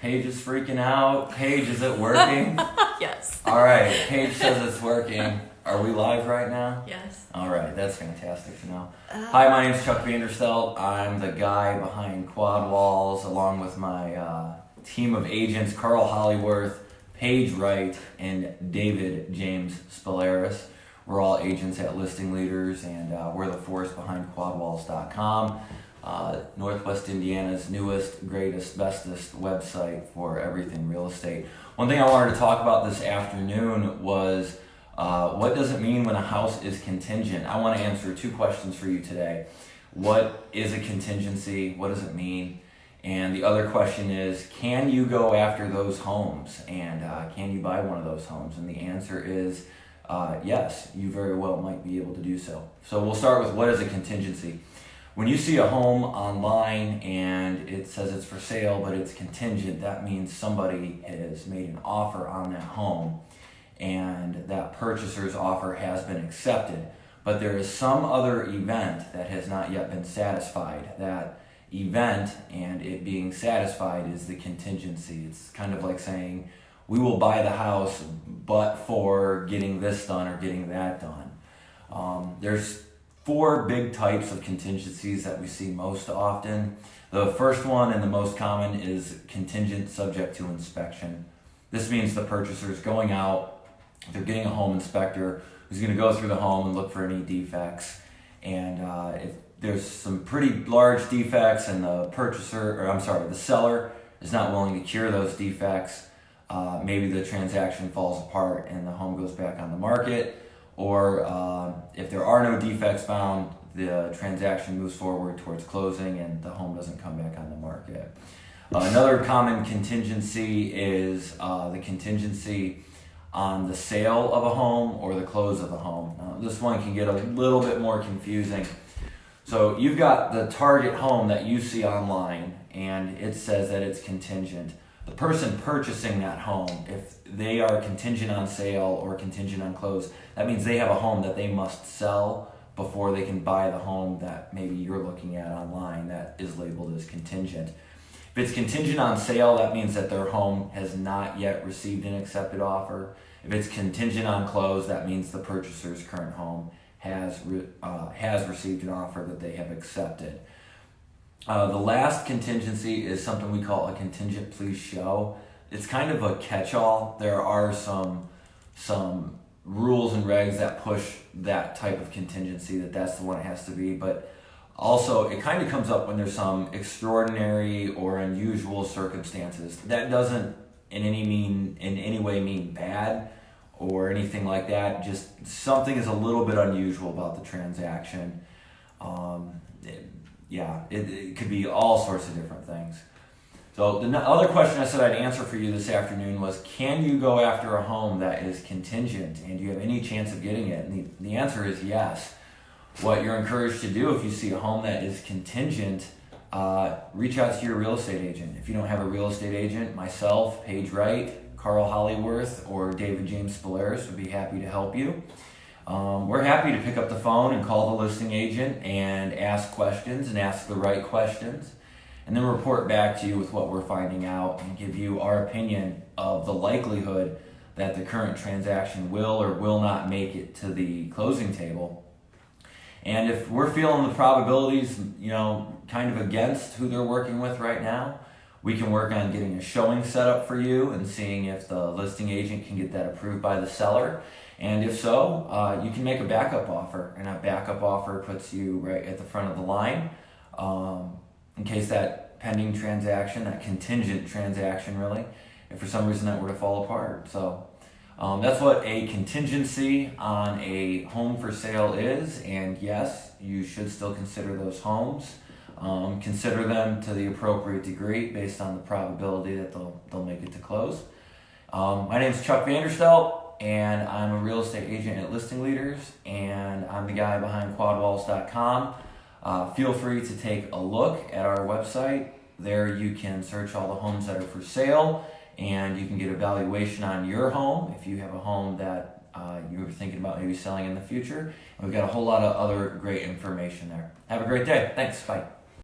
Paige is freaking out. Paige, is it working? Yes. All right, Paige says it's working. Are we live right now? Yes. All right, that's fantastic to know. Hi, my name is Chuck Vanderstelt. I'm the guy behind Quadwalls, along with my team of agents, Carl Hollyworth, Paige Wright, and David James Spolaris. We're all agents at Listing Leaders, and we're the force behind Quadwalls.com. Northwest Indiana's newest, greatest, bestest website for everything real estate. One thing I wanted to talk about this afternoon was what does it mean when a house is contingent? I want to answer two questions for you today. What is a contingency? What does it mean? And the other question is, can you go after those homes? And can you buy one of those homes? And the answer is yes, you very well might be able to do so. So we'll start with what is a contingency. When you see a home online and it says it's for sale, but it's contingent, that means somebody has made an offer on that home and that purchaser's offer has been accepted. But there is some other event that has not yet been satisfied. That event and it being satisfied is the contingency. It's kind of like saying, we will buy the house, but for getting this done or getting that done. There's four big types of contingencies that we see most often. The first one and the most common is contingent subject to inspection. This means the purchaser is going out, they're getting a home inspector who's going to go through the home and look for any defects. And if there's some pretty large defects and the seller is not willing to cure those defects, maybe the transaction falls apart and the home goes back on the market. Or if there are no defects found, the transaction moves forward towards closing and the home doesn't come back on the market. Another common contingency is the contingency on the sale of a home or the close of a home. This one can get a little bit more confusing. So you've got the target home that you see online and it says that it's contingent. The person purchasing that home, if they are contingent on sale or contingent on close, that means they have a home that they must sell before they can buy the home that maybe you're looking at online that is labeled as contingent. If it's contingent on sale, that means that their home has not yet received an accepted offer. If it's contingent on close, that means the purchaser's current home has received an offer that they have accepted. The last contingency is something we call a contingent please show. It's kind of a catch-all. There are some rules and regs that push that type of contingency, that's the one it has to be. But also, it kind of comes up when there's some extraordinary or unusual circumstances. That doesn't in any way mean bad or anything like that. Just something is a little bit unusual about the transaction. It could be all sorts of different things. So the other question I said I'd answer for you this afternoon was, can you go after a home that is contingent and do you have any chance of getting it? And the answer is yes. What you're encouraged to do if you see a home that is contingent, reach out to your real estate agent. If you don't have a real estate agent, myself, Paige Wright, Carl Hollyworth, or David James Spolaris would be happy to help you. We're happy to pick up the phone and call the listing agent and ask questions and ask the right questions and then report back to you with what we're finding out and give you our opinion of the likelihood that the current transaction will or will not make it to the closing table. And if we're feeling the probabilities, kind of against who they're working with right now, we can work on getting a showing set up for you and seeing if the listing agent can get that approved by the seller. And if so, you can make a backup offer. And a backup offer puts you right at the front of the line in case that pending transaction, that contingent transaction really, if for some reason that were to fall apart. So that's what a contingency on a home for sale is. And yes, you should still consider those homes. Consider them to the appropriate degree based on the probability that they'll make it to close. My name is Chuck Vanderstelt, and I'm a real estate agent at Listing Leaders, and I'm the guy behind Quadwalls.com. Feel free to take a look at our website. There you can search all the homes that are for sale, and you can get a valuation on your home if you have a home that you were thinking about maybe selling in the future. And we've got a whole lot of other great information there. Have a great day. Thanks. Bye.